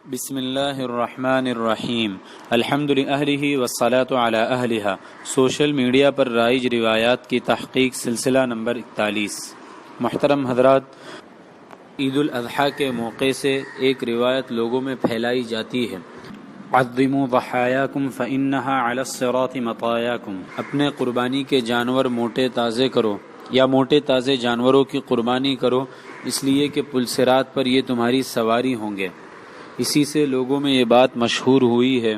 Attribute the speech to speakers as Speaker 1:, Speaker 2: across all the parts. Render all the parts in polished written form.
Speaker 1: بسم اللہ الرحمن الرحیم الحمد للہ والصلاة علی اہلہا۔ سوشل میڈیا پر رائج روایات کی تحقیق سلسلہ نمبر 41۔ محترم حضرات، عید الاضحیٰ کے موقع سے ایک روایت لوگوں میں پھیلائی جاتی ہے، عظموا ضحایاکم فإنہا علی الصراط مطایاکم۔ اپنے قربانی کے جانور موٹے تازے کرو یا موٹے تازے جانوروں کی قربانی کرو، اس لیے کہ پل صراط پر یہ تمہاری سواری ہوں گے۔ اسی سے لوگوں میں یہ بات مشہور ہوئی ہے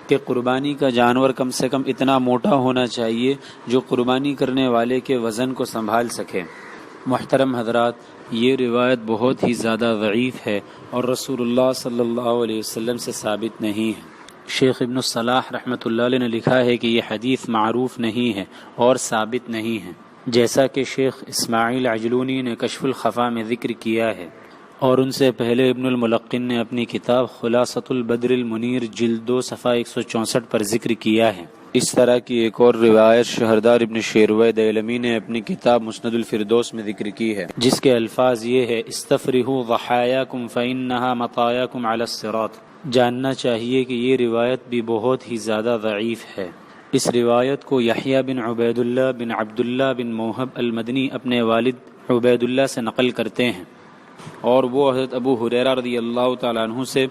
Speaker 1: کہ قربانی کا جانور کم سے کم اتنا موٹا ہونا چاہیے جو قربانی کرنے والے کے وزن کو سنبھال سکے۔ محترم حضرات، یہ روایت بہت ہی زیادہ ضعیف ہے اور رسول اللہ صلی اللہ علیہ وسلم سے ثابت نہیں ہے۔ شیخ ابن الصلاح رحمۃ اللہ علیہ نے لکھا ہے کہ یہ حدیث معروف نہیں ہے اور ثابت نہیں ہے، جیسا کہ شیخ اسماعیل عجلونی نے کشف الخفا میں ذکر کیا ہے، اور ان سے پہلے ابن الملقن نے اپنی کتاب خلاصۃ البدر المنیر جلد 2 صفحہ 164 پر ذکر کیا ہے۔ اس طرح کی ایک اور روایت شہردار ابن شیروہ دیلمی نے اپنی کتاب مسند الفردوس میں ذکر کی ہے، جس کے الفاظ یہ ہے: استفرحوا ضحایاکم فإنہا مطایاکم علی الصراط۔ جاننا چاہیے کہ یہ روایت بھی بہت ہی زیادہ ضعیف ہے۔ اس روایت کو یحییٰ بن عبید اللہ بن عبداللہ بن موہب المدنی اپنے والد عبید اللہ سے نقل کرتے ہیں، اور وہ حضرت ابو ہریرہ رضی اللہ تعالیٰ عنہ سے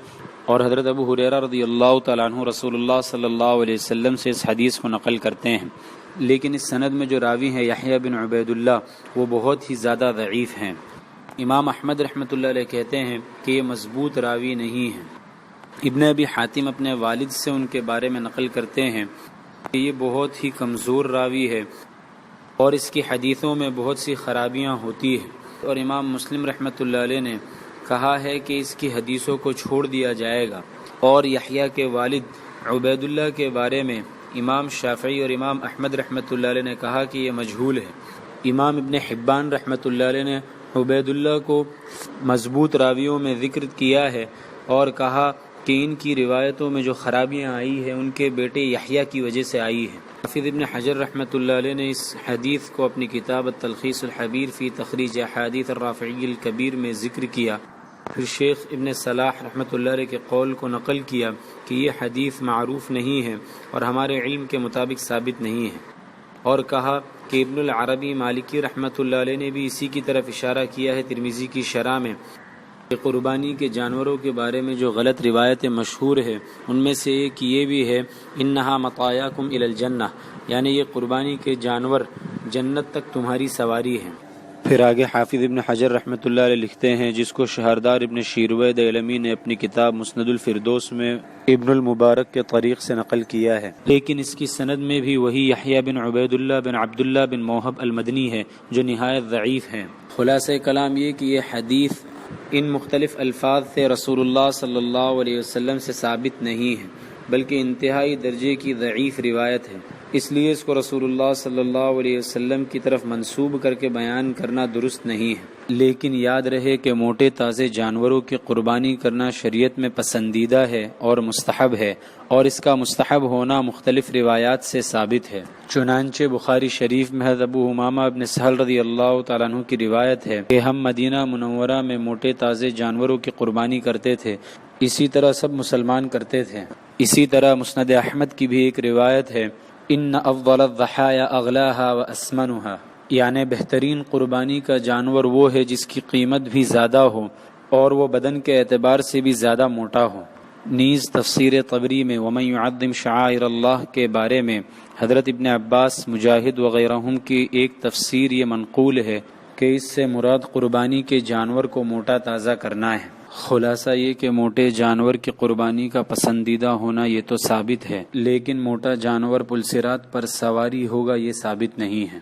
Speaker 1: رسول اللہ صلی اللہ علیہ وسلم سے اس حدیث کو نقل کرتے ہیں، لیکن اس سند میں جو راوی ہیں یحییٰ بن عبید اللہ، وہ بہت ہی زیادہ ضعیف ہیں۔ امام احمد رحمۃ اللہ علیہ کہتے ہیں کہ یہ مضبوط راوی نہیں ہے۔ ابن ابی حاتم اپنے والد سے ان کے بارے میں نقل کرتے ہیں کہ یہ بہت ہی کمزور راوی ہے اور اس کی حدیثوں میں بہت سی خرابیاں ہوتی ہیں، اور امام مسلم رحمۃ اللہ علیہ نے کہا ہے کہ اس کی حدیثوں کو چھوڑ دیا جائے گا۔ اور یحییٰ کے والد عبید اللہ کے بارے میں امام شافعی اور امام احمد رحمۃ اللہ علیہ نے کہا کہ یہ مجہول ہے۔ امام ابن حبان رحمۃ اللہ علیہ نے عبید اللہ کو مضبوط راویوں میں ذکر کیا ہے اور کہا کہ ان کی روایتوں میں جو خرابیاں آئی ہیں ان کے بیٹے یحییٰ کی وجہ سے آئی ہیں۔ حافظ ابن حجر رحمۃ اللہ علیہ نے اس حدیث کو اپنی کتاب التلخیص الحبیر فی تخریج احادیث الرافعی الکبیر میں ذکر کیا۔ پھر شیخ ابن صلاح رحمۃ اللہ علیہ کے قول کو نقل کیا کہ یہ حدیث معروف نہیں ہے اور ہمارے علم کے مطابق ثابت نہیں ہے، اور کہا کہ ابن العربی مالکی رحمۃ اللہ علیہ نے بھی اسی کی طرف اشارہ کیا ہے ترمذی کی شرح میں کہ قربانی کے جانوروں کے بارے میں جو غلط روایتیں مشہور ہے ان میں سے ایک یہ بھی ہے: انہا مطایاکم الی الجنہ، یعنی یہ قربانی کے جانور جنت تک تمہاری سواری ہیں۔ پھر آگے حافظ ابن حجر رحمۃ اللہ علیہ لکھتے ہیں، جس کو شہردار ابن شیروہ دیلمی نے اپنی کتاب مسند الفردوس میں ابن المبارک کے طریق سے نقل کیا ہے، لیکن اس کی سند میں بھی وہی یحییٰ بن عبید اللہ بن عبداللہ بن موہب المدنی ہے جو نہایت ضعیف ہے۔ خلاصہ کلام یہ کہ یہ حدیث ان مختلف الفاظ سے رسول اللہ صلی اللہ علیہ وسلم سے ثابت نہیں ہے، بلکہ انتہائی درجے کی ضعیف روایت ہے، اس لیے اس کو رسول اللہ صلی اللہ علیہ وسلم کی طرف منسوب کر کے بیان کرنا درست نہیں ہے۔ لیکن یاد رہے کہ موٹے تازے جانوروں کی قربانی کرنا شریعت میں پسندیدہ ہے اور مستحب ہے، اور اس کا مستحب ہونا مختلف روایات سے ثابت ہے۔ چنانچہ بخاری شریف میں حضرت ابو امامہ ابن سہل رضی اللہ تعالیٰ عنہ کی روایت ہے کہ ہم مدینہ منورہ میں موٹے تازے جانوروں کی قربانی کرتے تھے، اسی طرح سب مسلمان کرتے تھے۔ اسی طرح مسند احمد کی بھی ایک روایت ہے: ان افضل الضحایا اغلاها واسمنها، یعنی بہترین قربانی کا جانور وہ ہے جس کی قیمت بھی زیادہ ہو اور وہ بدن کے اعتبار سے بھی زیادہ موٹا ہو۔ نیز تفسیر طبری میں ومن یعظم شعائر اللہ کے بارے میں حضرت ابن عباس، مجاہد وغیرہم کی ایک تفسیر یہ منقول ہے کہ اس سے مراد قربانی کے جانور کو موٹا تازہ کرنا ہے۔ خلاصہ یہ کہ موٹے جانور کی قربانی کا پسندیدہ ہونا یہ تو ثابت ہے، لیکن موٹا جانور پل صراط پر سواری ہوگا یہ ثابت نہیں ہے۔